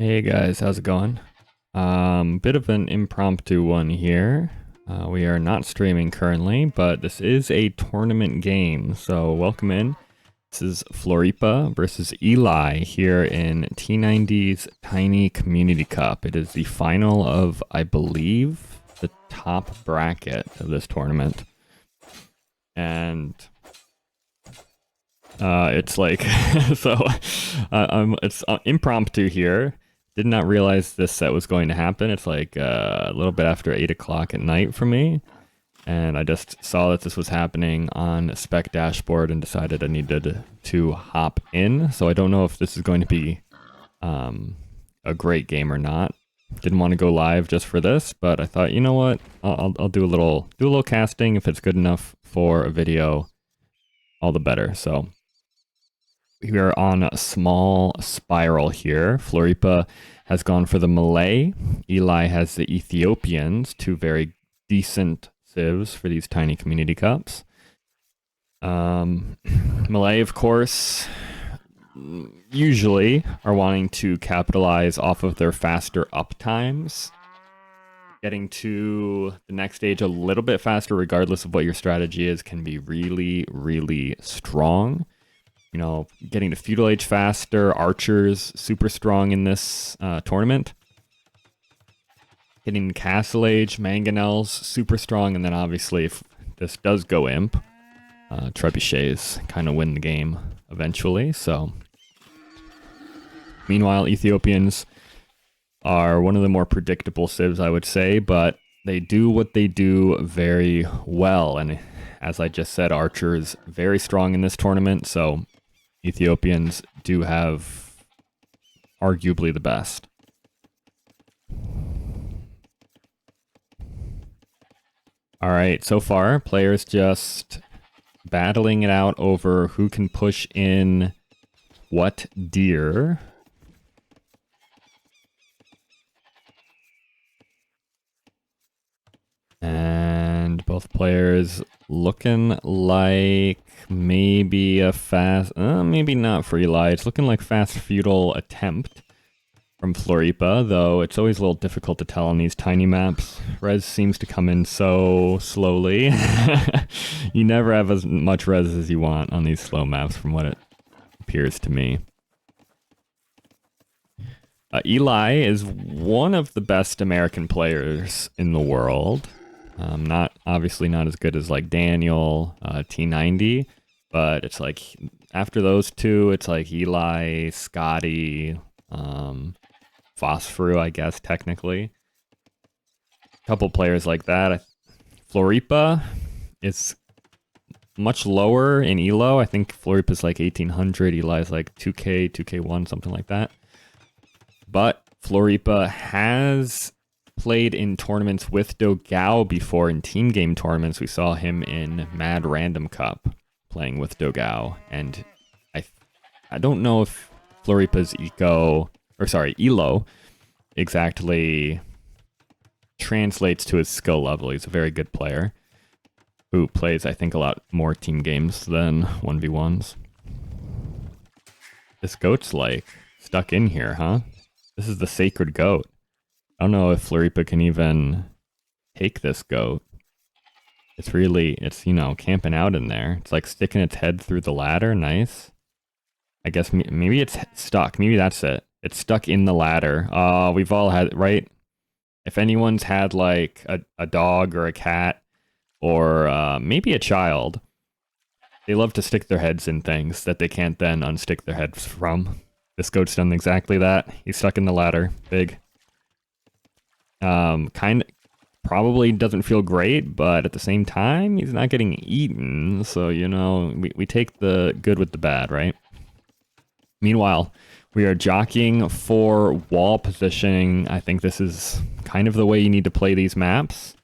Hey guys, how's it going? Bit of an impromptu one here. We are not streaming currently, but this is a tournament game, so welcome in. This is Floripa versus Eli here in T90's Tiny Community Cup. It is the final of, I believe, the top bracket of this tournament. And it's like, it's impromptu here. Did not realize this set was going to happen. It's like a little bit after 8 o'clock at night for me. And I just saw that this was happening on Spec Dashboard and decided I needed to hop in. So I don't know if this is going to be a great game or not. Didn't want to go live just for this, but I thought, you know what? I'll do a little casting. If it's good enough for a video, all the better. So we are on a small spiral here. Floripa has gone for the Malay. Eli has the Ethiopians, two very decent civs for these tiny community cups. Malay, of course, usually are wanting to capitalize off of their faster up times. Getting to the next stage a little bit faster, regardless of what your strategy is, can be really, really strong. You know, getting to feudal age faster, archers super strong in this tournament. Getting castle age, mangonels super strong, and then obviously if this does go imp, trebuchets kind of win the game eventually. So, meanwhile, Ethiopians are one of the more predictable civs, I would say, but they do what they do very well. And as I just said, archers very strong in this tournament, so Ethiopians do have arguably the best. All right, so far, players just battling it out over who can push in what deer. And both players looking like maybe a fast, maybe not for Eli. It's looking like fast feudal attempt from Floripa, though it's always a little difficult to tell on these tiny maps. Res seems to come in so slowly. You never have as much res as you want on these slow maps from what it appears to me. Eli is one of the best American players in the world. Obviously not as good as like Daniel, T90, but it's like after those two, it's like Eli, Scotty, Phosphorus, I guess technically. A couple players like that. Floripa is much lower in Elo. I think Floripa is like 1800. Eli is like 2K, 2K1, something like that. But Floripa has played in tournaments with Dogao before. In team game tournaments. We saw him in Mad Random Cup playing with Dogao, and I don't know if Floripa's Elo exactly translates to his skill level. He's a very good player who plays, I think, a lot more team games than 1v1s. This goat's like stuck in here, huh? This is the sacred goat. I don't know if Floripa can even take this goat. It's you know, camping out in there. It's like sticking its head through the ladder. Nice. I guess maybe it's stuck. Maybe that's it. It's stuck in the ladder. We've all had, right? If anyone's had like a dog or a cat or maybe a child, they love to stick their heads in things that they can't then unstick their heads from. This goat's done exactly that. He's stuck in the ladder. Big. Probably doesn't feel great, but at the same time, he's not getting eaten. So, you know, we take the good with the bad, right? Meanwhile, we are jockeying for wall positioning. I think this is kind of the way you need to play these maps.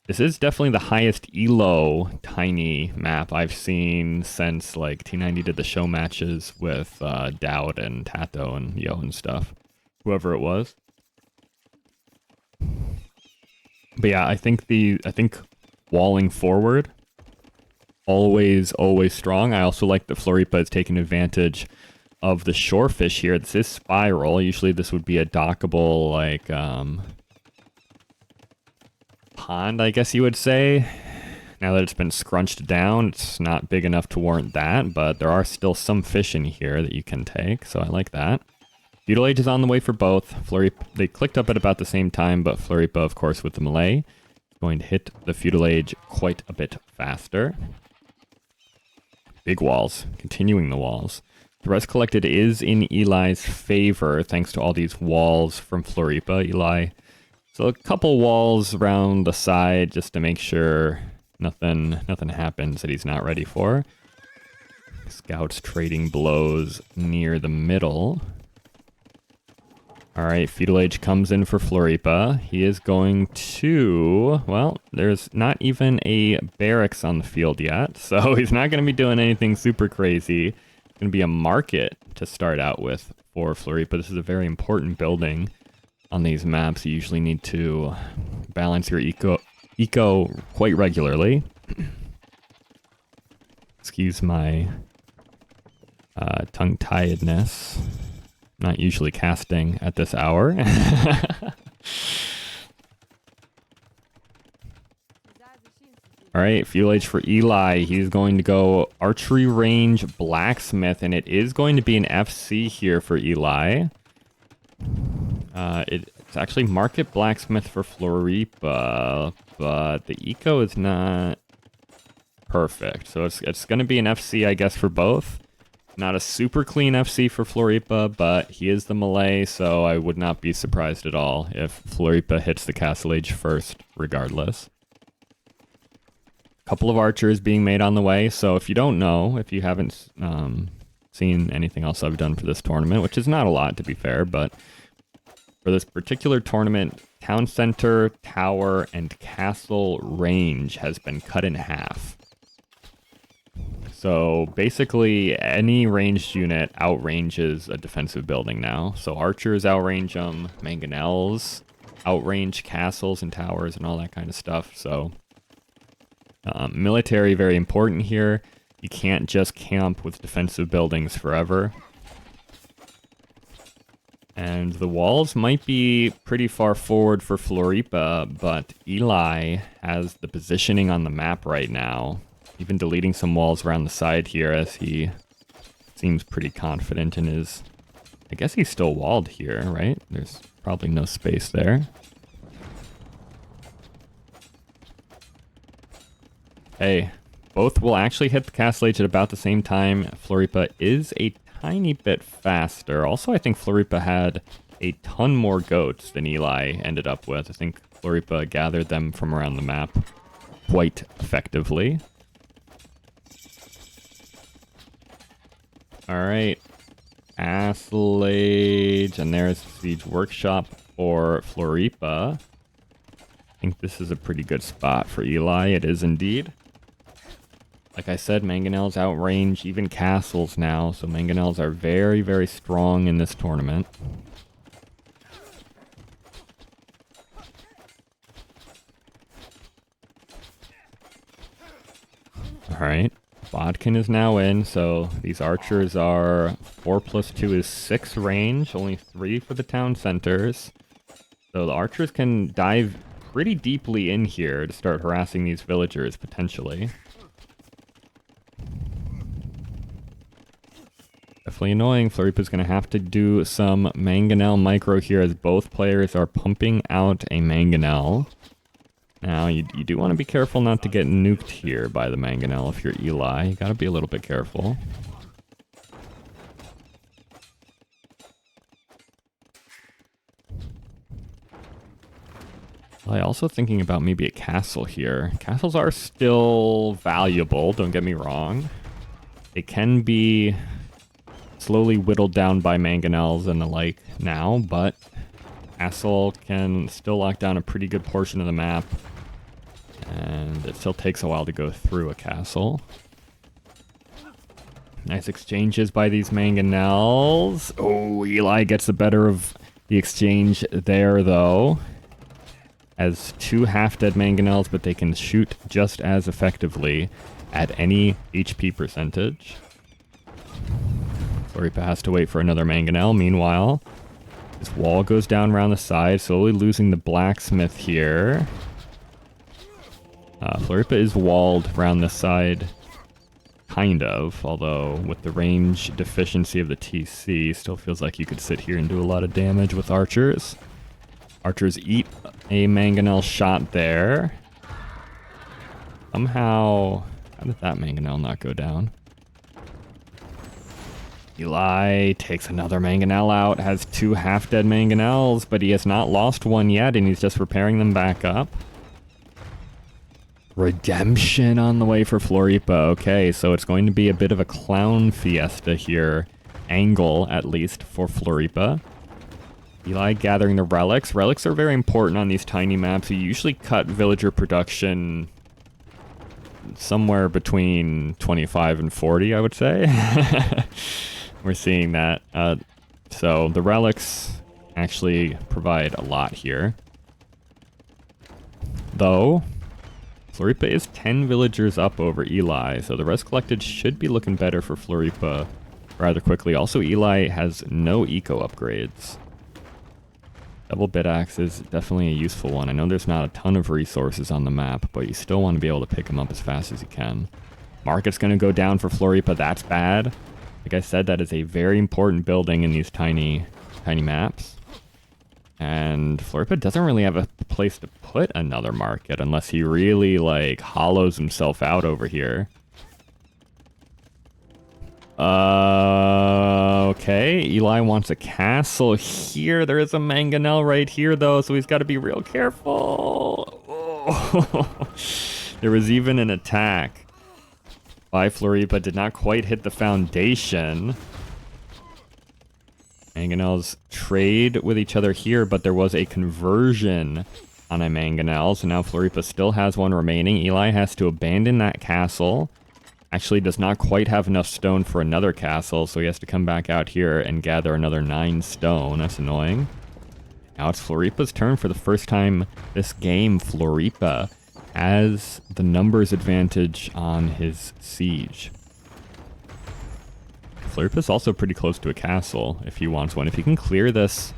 This is definitely the highest elo tiny map I've seen since like T90 did the show matches with Dowd and Tato and Yo and stuff. Whoever it was. But yeah, I think walling forward always strong. I also like that Floripa is taking advantage of the shorefish here. This is spiral. Usually this would be a dockable, like, pond, I guess you would say. Now that it's been scrunched down, it's not big enough to warrant that, but there are still some fish in here that you can take, so I like that. Feudal Age is on the way for both. Floripa, they clicked up at about the same time, but Floripa, of course, with the melee, is going to hit the Feudal Age quite a bit faster. Big walls, continuing the walls. The rest collected is in Eli's favor, thanks to all these walls from Floripa. Eli, so a couple walls around the side just to make sure nothing happens that he's not ready for. Scouts trading blows near the middle. Alright, Feudal Age comes in for Floripa. He is going to... Well, there's not even a barracks on the field yet, so he's not going to be doing anything super crazy. It's going to be a market to start out with for Floripa. This is a very important building on these maps. You usually need to balance your eco quite regularly. Excuse my tongue-tiedness. Not usually casting at this hour. Alright, Feudal Age for Eli. He's going to go archery range blacksmith, and it is going to be an FC here for Eli. It's actually market blacksmith for Floripa, but the eco is not perfect. So it's going to be an FC, I guess, for both. Not a super clean FC for Floripa, but he is the melee, so I would not be surprised at all if Floripa hits the Castle Age first, regardless. Couple of archers being made on the way, so if you don't know, if you haven't seen anything else I've done for this tournament, which is not a lot to be fair, but for this particular tournament, town center, tower, and castle range has been cut in half. So basically, any ranged unit outranges a defensive building now. So archers outrange them, mangonels outrange castles and towers and all that kind of stuff. So military, very important here. You can't just camp with defensive buildings forever. And the walls might be pretty far forward for Floripa, but Eli has the positioning on the map right now. Even deleting some walls around the side here as he seems pretty confident in his... I guess he's still walled here, right? There's probably no space there. Hey, both will actually hit the Castle Age at about the same time. Floripa is a tiny bit faster. Also, I think Floripa had a ton more goats than Eli ended up with. I think Floripa gathered them from around the map quite effectively. Alright, Castle Age, and there's the Siege Workshop for Floripa. I think this is a pretty good spot for Eli, it is indeed. Like I said, mangonels outrange even castles now, so mangonels are very, very strong in this tournament. Alright. Bodkin is now in, so these archers are 4 plus 2 is 6 range, only 3 for the town centers. So the archers can dive pretty deeply in here to start harassing these villagers, potentially. Definitely annoying. Floripa's going to have to do some mangonel micro here as both players are pumping out a mangonel. Now, you do want to be careful not to get nuked here by the mangonel if you're Eli. You gotta be a little bit careful. Well, also thinking about maybe a castle here. Castles are still valuable, don't get me wrong. They can be slowly whittled down by mangonels and the like now, but castle can still lock down a pretty good portion of the map. And it still takes a while to go through a castle. Nice exchanges by these mangonels. Oh, Eli gets the better of the exchange there, though. As 2 half-dead mangonels, but they can shoot just as effectively at any HP percentage. Floripa has to wait for another mangonel. Meanwhile, this wall goes down around the side, slowly losing the blacksmith here. Floripa is walled around the side, kind of, although with the range deficiency of the TC, still feels like you could sit here and do a lot of damage with archers. Archers eat a mangonel shot there. Somehow, how did that mangonel not go down? Eli takes another mangonel out, has 2 half-dead mangonels, but he has not lost one yet, and he's just repairing them back up. Redemption on the way for Floripa. Okay, so it's going to be a bit of a clown fiesta here. Angle, at least, for Floripa. Eli gathering the relics. Relics are very important on these tiny maps. You usually cut villager production somewhere between 25 and 40, I would say. We're seeing that. So the relics actually provide a lot here. Though, Floripa is 10 villagers up over Eli, so the rest collected should be looking better for Floripa rather quickly. Also, Eli has no eco upgrades. Double bit axe is definitely a useful one. I know there's not a ton of resources on the map, but you still want to be able to pick them up as fast as you can. Market's going to go down for Floripa. That's bad. Like I said, that is a very important building in these tiny maps. And Floripa doesn't really have a place to put another market unless he really, like, hollows himself out over here. Okay. Eli wants a castle here. There is a mangonel right here, though, so he's got to be real careful. Oh. There was even an attack by Floripa. Did not quite hit the foundation. Mangonels trade with each other here, but there was a conversion on a mangonel, so now Floripa still has one remaining. Eli has to abandon that castle. Actually does not quite have enough stone for another castle, so he has to come back out here and gather another 9 stone. That's annoying. Now it's Floripa's turn for the first time this game. Floripa has the numbers advantage on his siege. Floripa's also pretty close to a castle if he wants one. If he can clear this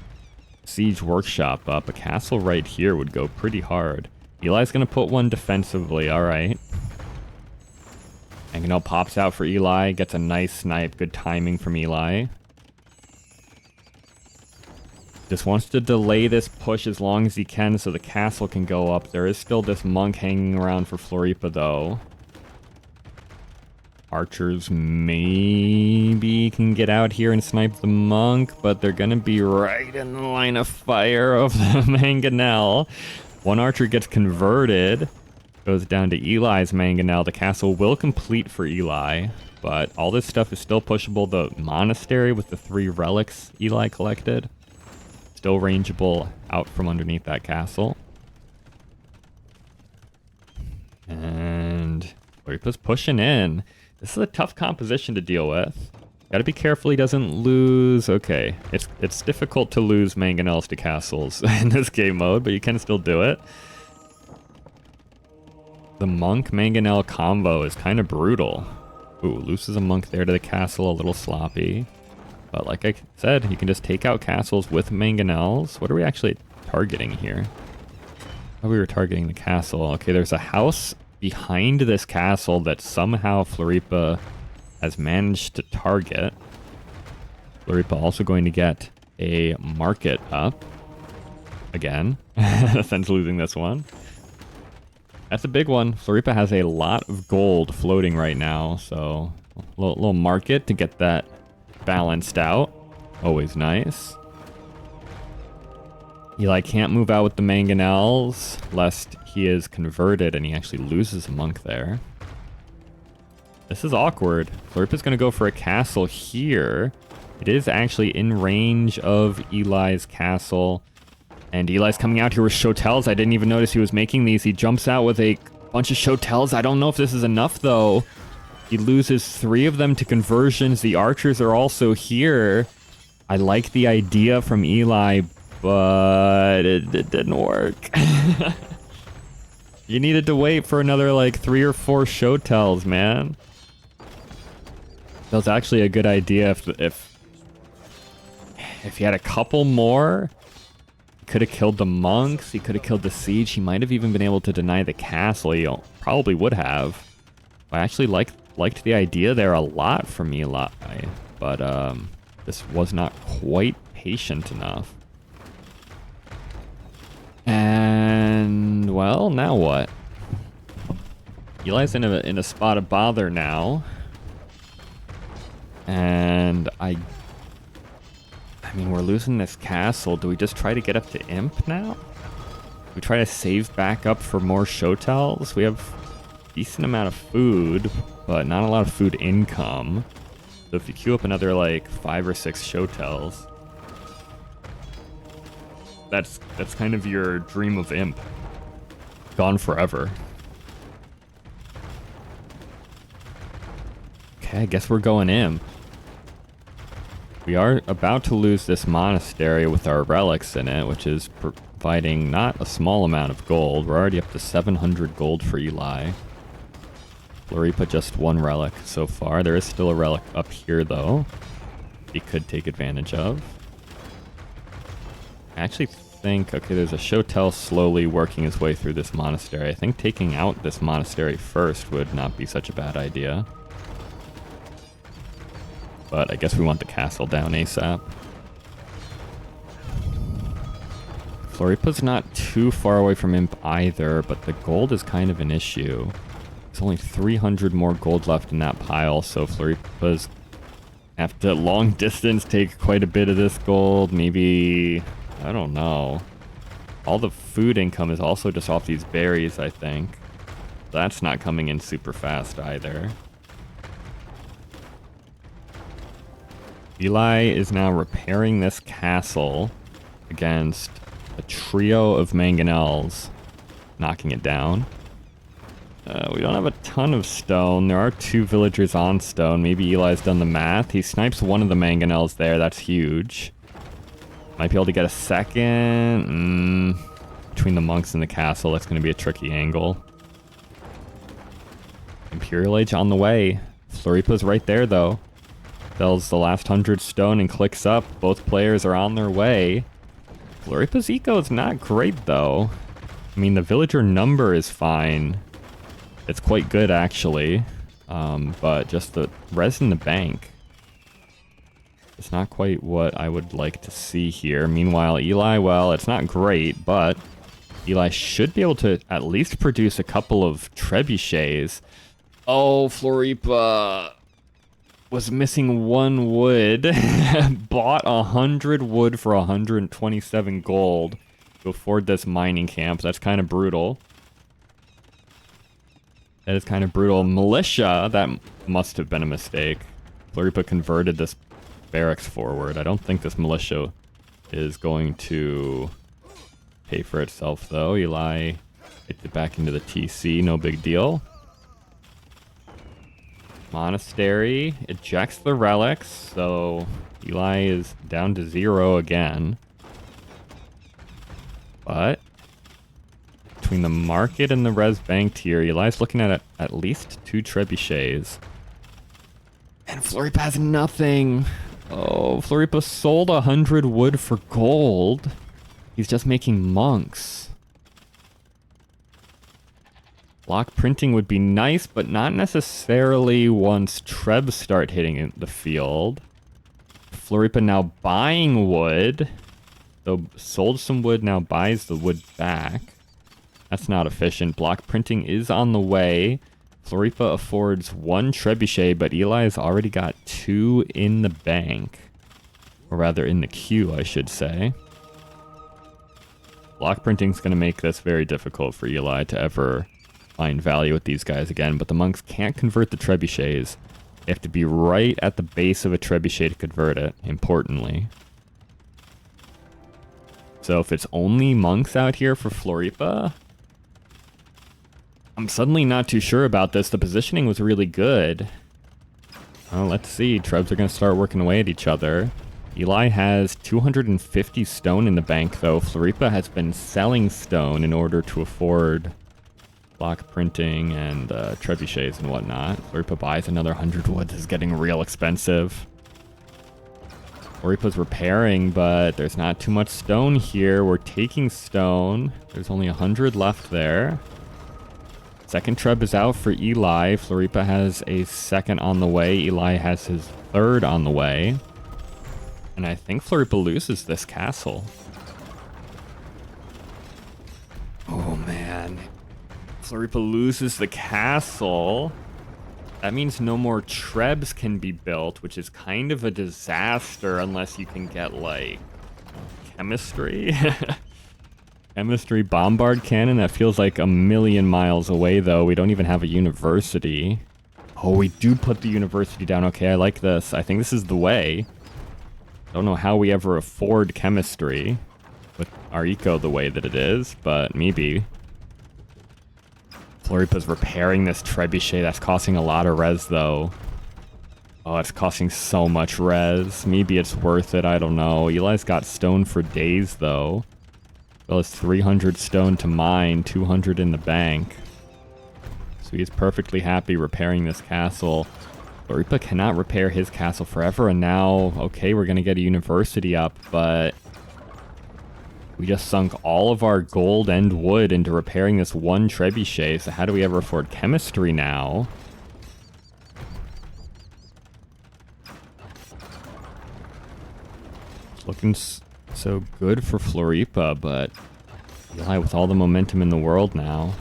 siege workshop up, a castle right here would go pretty hard. Eli's going to put one defensively, alright. Mangonel pops out for Eli, gets a nice snipe, good timing from Eli. Just wants to delay this push as long as he can so the castle can go up. There is still this monk hanging around for Floripa, though. Archers maybe can get out here and snipe the monk, but they're going to be right in the line of fire of the mangonel. One archer gets converted. Goes down to Eli's mangonel. The castle will complete for Eli, but all this stuff is still pushable. The monastery with the 3 relics Eli collected, still rangeable out from underneath that castle. And Floripa's pushing in. This is a tough composition to deal with. Gotta be careful he doesn't lose. Okay, it's difficult to lose mangonels to castles in this game mode, but you can still do it. The monk-mangonel combo is kind of brutal. Ooh, loses a monk there to the castle, a little sloppy. But like I said, you can just take out castles with mangonels. What are we actually targeting here? Oh, we were targeting the castle. Okay, there's a house behind this castle that somehow Floripa has managed to target. Floripa also going to get a market up. Again, since losing this one. That's a big one. Floripa has a lot of gold floating right now, so a little market to get that balanced out. Always nice. Eli can't move out with the mangonels, lest he is converted and he actually loses a monk there. This is awkward. Floripa's going to go for a castle here. It is actually in range of Eli's castle. And Eli's coming out here with shotels. I didn't even notice he was making these. He jumps out with a bunch of shotels. I don't know if this is enough, though. He loses 3 of them to conversions. The archers are also here. I like the idea from Eli, but it didn't work. You needed to wait for another, like, 3 or 4 shotels, man. That was actually a good idea if If he had a couple more, he could have killed the monks. He could have killed the siege. He might have even been able to deny the castle. He probably would have. I actually liked the idea there a lot from Eli, but this was not quite patient enough. And well, now what? Eli's in a spot of bother now, and I mean, we're losing this castle. Do we just try to get up to Imp now? We try to save back up for more showtells. We have a decent amount of food, but not a lot of food income. So if you queue up another like 5 or 6 showtells, that's kind of your dream of Imp gone forever. Okay, I guess we're going Imp. We are about to lose this monastery with our relics in it, which is providing not a small amount of gold. We're already up to 700 gold for Eli. Floripa just 1 relic so far. There is still a relic up here, though, he could take advantage of. I actually think, okay, there's a showtell slowly working its way through this monastery. I think taking out this monastery first would not be such a bad idea. But I guess we want the castle down ASAP. Floripa's not too far away from Imp either, but the gold is kind of an issue. There's only 300 more gold left in that pile, so Floripa's have to long distance take quite a bit of this gold. Maybe, I don't know. All the food income is also just off these berries, I think. That's not coming in super fast either. Eli is now repairing this castle against a trio of mangonels, knocking it down. We don't have a ton of stone. There are 2 villagers on stone. Maybe Eli's done the math. He snipes one of the mangonels there. That's huge. Might be able to get a second. Between the monks and the castle, that's going to be a tricky angle. Imperial Age on the way. Floripa's right there, though. Sells the last 100 stone and clicks up. Both players are on their way. Floripa's eco is not great, though. I mean, the villager number is fine. It's quite good, actually. But just the res in the bank. It's not quite what I would like to see here. Meanwhile, Eli, well, it's not great, but Eli should be able to at least produce a couple of trebuchets. Oh, Floripa was missing 1 wood. Bought 100 wood for 127 gold to afford this mining camp. That's kind of brutal. That is kind of brutal. Militia, that must have been a mistake. Floripa converted this barracks forward. I don't think this militia is going to pay for itself, though. Eli gets it back into the TC, no big deal. Monastery ejects the relics, so Eli is down to 0 again. But between the market and the res bank tier, Eli's looking at least 2 trebuchets. And Floripa has nothing. Oh, Floripa sold 100 wood for gold. He's just making monks. Block printing would be nice, but not necessarily once trebs start hitting the field. Floripa now buying wood. So sold some wood, now buys the wood back. That's not efficient. Block printing is on the way. Floripa affords 1 trebuchet, but Eli has already got 2 in the bank. Or rather, in the queue, I should say. Block printing is going to make this very difficult for Eli to ever find value with these guys again, but the monks can't convert the trebuchets. They have to be right at the base of a trebuchet to convert it, importantly. So if it's only monks out here for Floripa, I'm suddenly not too sure about this. The positioning was really good. Well, let's see. Trebs are going to start working away at each other. Eli has 250 stone in the bank, though. Floripa has been selling stone in order to afford block printing and trebuchets and whatnot. Floripa buys another 100 wood. This is getting real expensive. Floripa's repairing, but there's not too much stone here. We're taking stone. There's only 100 left there. Second treb is out for Eli. Floripa has a second on the way. Eli has his third on the way. And I think Floripa loses this castle. Oh, man. Floripa loses the castle. That means no more trebs can be built, which is kind of a disaster unless you can get, like, chemistry. Chemistry bombard cannon? That feels like a million miles away, though. We don't even have a university. Oh, we do put the university down. Okay, I like this. I think this is the way. Don't know how we ever afford chemistry with our eco the way that it is, but maybe. Floripa's repairing this trebuchet. That's costing a lot of res, though. Oh, it's costing so much res. Maybe it's worth it. I don't know. Eli's got stone for days, though. Well, it's 300 stone to mine, 200 in the bank. So he's perfectly happy repairing this castle. Floripa cannot repair his castle forever, and now, okay, we're going to get a university up, but we just sunk all of our gold and wood into repairing this one trebuchet, so how do we ever afford chemistry now? It's looking so good for Floripa, but Eli with all the momentum in the world now.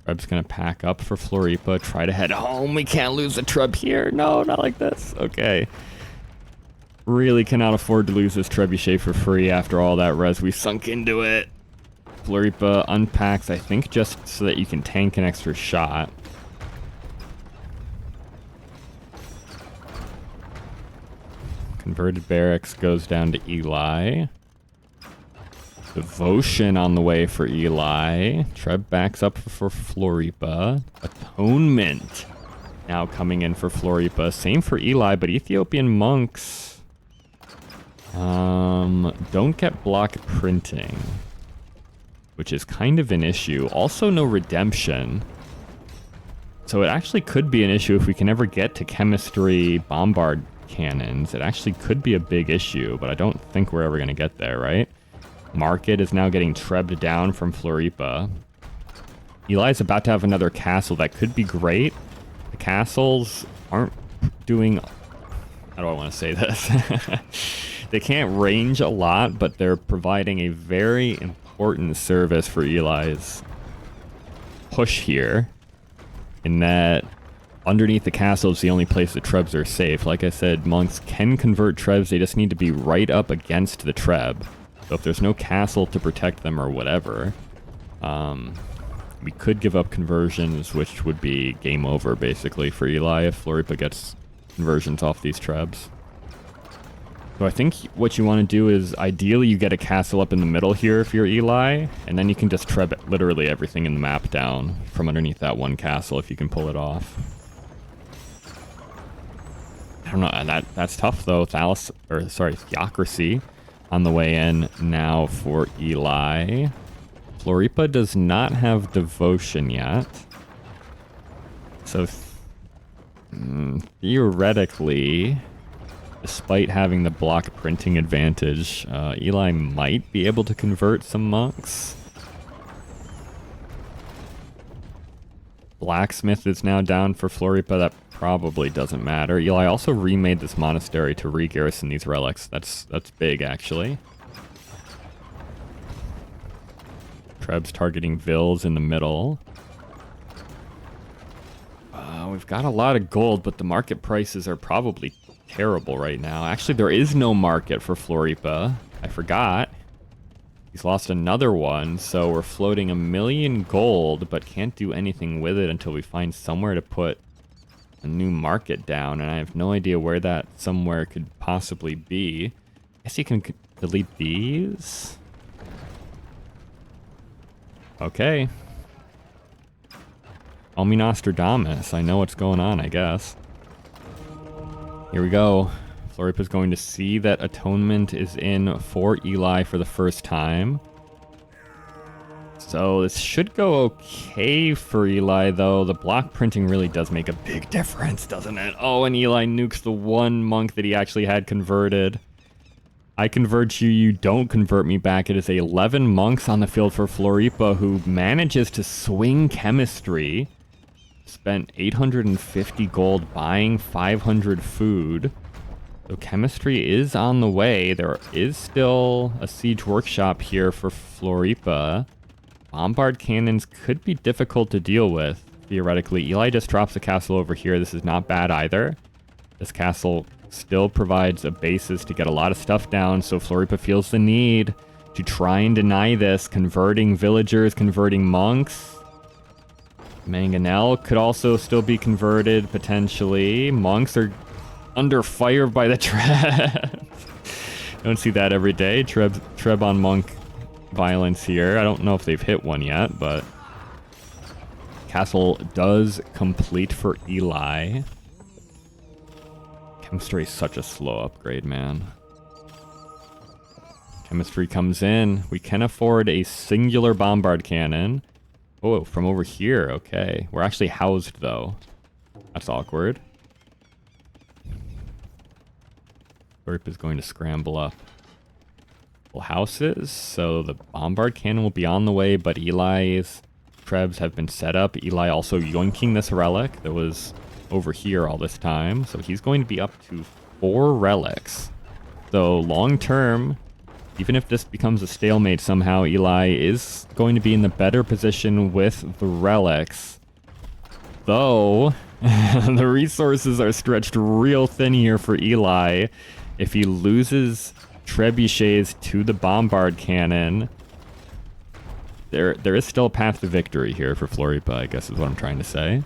Treb's gonna pack up for Floripa, try to head home. We can't lose a Treb here. No, not like this. Okay. Really cannot afford to lose this trebuchet for free after all that res we sunk into it. Floripa unpacks, I think, just so that you can tank an extra shot. Converted barracks goes down to Eli. Devotion on the way for Eli. Treb backs up for Floripa. Atonement now coming in for Floripa. Same for Eli, but Ethiopian monks don't get block printing, which is kind of an issue. Also no redemption. So it actually could be an issue if we can ever get to chemistry bombard cannons. It actually could be a big issue, but I don't think we're ever going to get there, right? Market is now getting trebbed down from Floripa. Eli's about to have another castle. That could be great. The castles aren't doing... How do I want to say this? They can't range a lot, but they're providing a very important service for Eli's push here. In that underneath the castle is the only place the trebs are safe. Like I said, monks can convert trebs. They just need to be right up against the treb. So if there's no castle to protect them or whatever, we could give up conversions, which would be game over, basically, for Eli if Floripa gets conversions off these trebs. So I think what you want to do is, ideally, you get a castle up in the middle here if you're Eli, and then you can just treb literally everything in the map down from underneath that one castle if you can pull it off. I don't know, that's tough, though. Theocracy on the way in now for Eli. Floripa does not have devotion yet. So theoretically, despite having the block printing advantage, Eli might be able to convert some monks. Blacksmith is now down for Floripa. That probably doesn't matter. Eli also remade this monastery to re-garrison these relics. That's big, actually. Treb's targeting Vills in the middle. We've got a lot of gold, but the market prices are probably terrible right now. Actually, there is no market for Floripa. I forgot. He's lost another one, so we're floating 1 million gold, but can't do anything with it until we find somewhere to put a new market down, and I have no idea where that somewhere could possibly be. I guess you can delete these. Okay. Call me Nostradamus. I know what's going on, I guess. Here we go. Floripa's going to see that Atonement is in for Eli for the first time. So So this should go okay for Eli, though. The block printing really does make a big difference, doesn't it? Oh, and Eli nukes the one monk that he actually had converted. I convert you, you don't convert me back. It is 11 monks on the field for Floripa, who manages to swing chemistry. Spent 850 gold buying 500 food. So chemistry is on the way. There is still a siege workshop here for Floripa. Bombard cannons could be difficult to deal with, theoretically. Eli just drops a castle over here. This is not bad either. This castle still provides a basis to get a lot of stuff down, so Floripa feels the need to try and deny this, converting villagers, converting monks. Mangonel could also still be converted, potentially. Monks are under fire by the Trebs. Don't see that every day. Treb on monk violence here. I don't know if they've hit one yet, but castle does complete for Eli. Chemistry is such a slow upgrade, man. Chemistry comes in. We can afford a singular bombard cannon. Oh, from over here. Okay. We're actually housed, though. That's awkward. Florip is going to scramble up houses, so the bombard cannon will be on the way, but Eli's trebs have been set up. Eli also yoinking this relic that was over here all this time, so he's going to be up to 4 relics. So long term, even if this becomes a stalemate somehow, Eli is going to be in the better position with the relics. Though, the resources are stretched real thin here for Eli. If he loses trebuchets to the bombard cannon, there is still a path to victory here for Floripa, I guess is what I'm trying to say.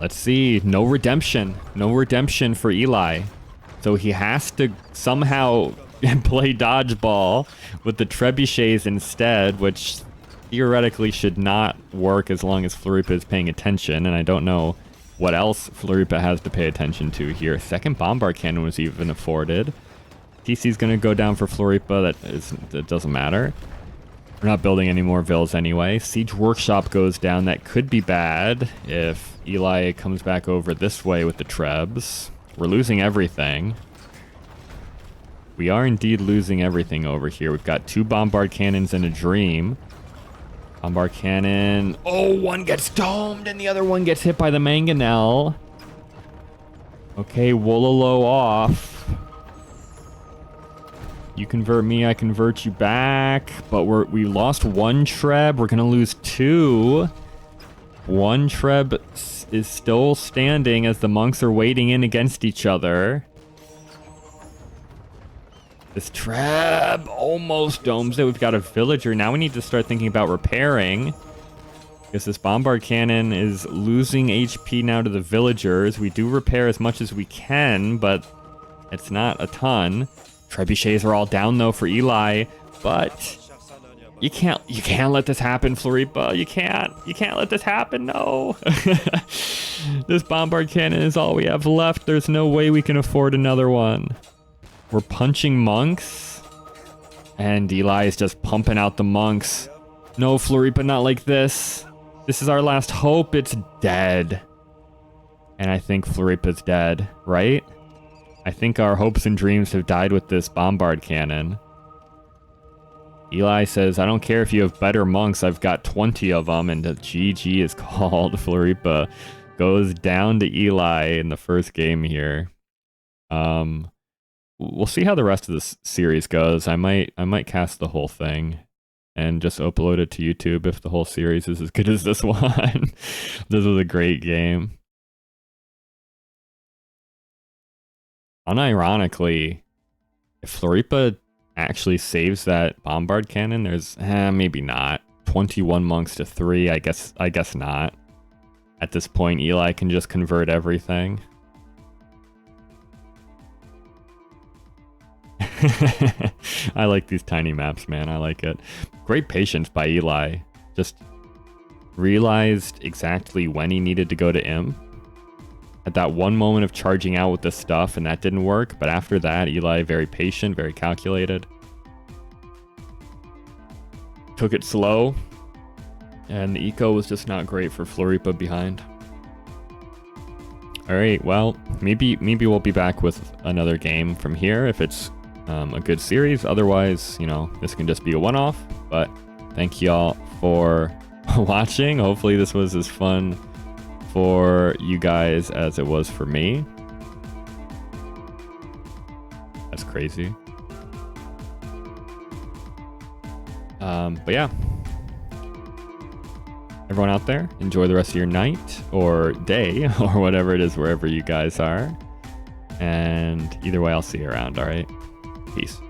Let's see. No redemption. No redemption for Eli. So he has to somehow play dodgeball with the trebuchets instead, which theoretically should not work as long as Floripa is paying attention, and I don't know what else Floripa has to pay attention to here. Second bombard cannon was even afforded. TC's going to go down for Floripa. That doesn't matter. We're not building any more villas anyway. Siege Workshop goes down. That could be bad if Eli comes back over this way with the Trebs. We're losing everything. We are indeed losing everything over here. We've got 2 bombard cannons and a dream. Bombard cannon. Oh, one gets domed and the other one gets hit by the mangonel. Okay, Wololo off. You convert me, I convert you back. But we lost 1 Treb. We're gonna lose 2. 1 Treb is still standing as the monks are wading in against each other. This Treb almost domes it. We've got a villager. Now we need to start thinking about repairing. Because this bombard cannon is losing HP now to the villagers. We do repair as much as we can, but it's not a ton. Trebuchets are all down though for Eli, but you can't let this happen, Floripa. You can't let this happen. No. This bombard cannon is all we have left. There's no way we can afford another one. We're punching monks, and Eli is just pumping out the monks. No, Floripa, not like this. This is our last hope. It's dead. And I think Floripa's dead, right? I think our hopes and dreams have died with this bombard cannon. Eli says, I don't care if you have better monks. I've got 20 of them, and the GG is called. Floripa goes down to Eli in the first game here. We'll see how the rest of this series goes. I might cast the whole thing and just upload it to YouTube if the whole series is as good as this one. This was a great game. Unironically, if Floripa actually saves that bombard cannon, there's maybe not. 21 monks to 3. I guess not. At this point, Eli can just convert everything. I like these tiny maps, man. I like it. Great patience by Eli. Just realized exactly when he needed to go to Imp. At that one moment of charging out with the stuff, and that didn't work. But after that, Eli, very patient, very calculated. took it slow, and the eco was just not great for Floripa behind. All right, well, maybe we'll be back with another game from here if it's a good series. Otherwise, you know, this can just be a one-off. But thank y'all for watching. Hopefully this was as fun for you guys as it was for me. That's crazy. But yeah, everyone out there, enjoy the rest of your night or day or whatever it is, wherever you guys are. And either way, I'll see you around. All right. Peace.